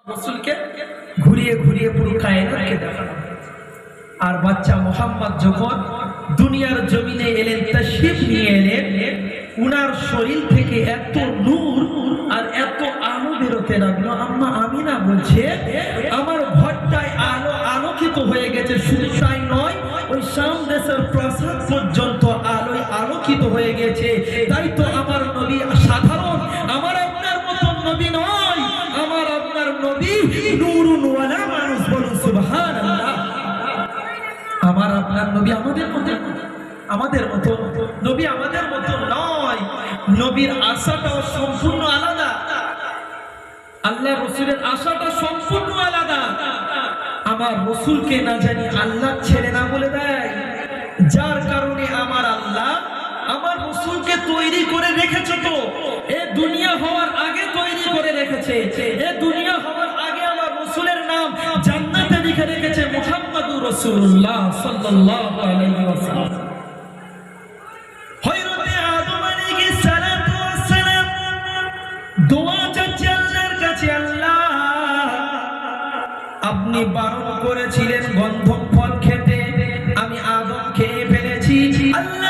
রাসূলকে ঘুরিয়ে ঘুরিয়ে পুরো কায়নাতকে দেখানো। আর বাচ্চা মুহাম্মদ যখন দুনিয়ার জমিনে এলেন, তাশরীফ নিয়ে এলেন, উনার শরীর থেকে এত নূর আর এত আলো বেরোতে লাগলো। আম্মা আমিনা বলছে আমার ঘরটায় আলো আলোকিত হয়ে গেছে। শুধু তাই নয়, ওই শাম দেশের প্রাসাদ পর্যন্ত আলোয় আলোকিত হয়ে গেছে। তাই তো আমার নবী সাধারণ আমার আপনার মতো নবী নয়, আমার আপনার নবী নূরুন ওয়ালা মানুষ। বলুন সুবহানাল্লাহ। আমার আপনার নবী আমাদের মতো নবী আমাদের মতো নয়। নবীর আশাটাও সম্পূর্ণ আলাদা, আল্লাহ রসুলের আশাটা সম্পূর্ণ আলাদা। আমার রসুলকে না জানি আল্লাহ ছেড়ে না বলে দেয়, যার কারণে আমার আল্লাহ আমার রসুলকে তৈরি করে রেখেছে। তো এ দুনিয়া হওয়ার আগে তৈরি করে রেখেছে। এ দুনিয়া হওয়ার আগে আমার রসুলের নাম জান্নাতে লিখে রেখেছে মুহাম্মাদুর রাসূলুল্লাহ সাল্লাল্লাহু আলাইহি ওয়াসাল্লাম। হযরতে আদম আলাইহিস সালাতু ওয়াস সালাম দোয়া চাচ্ছে আল্লাহর কাছে, আল্লাহ আপনি বারণ করেছিলেন গন্ধম ফল খেতে, আমি আদম খেয়ে ফেলেছি। আল্লাহ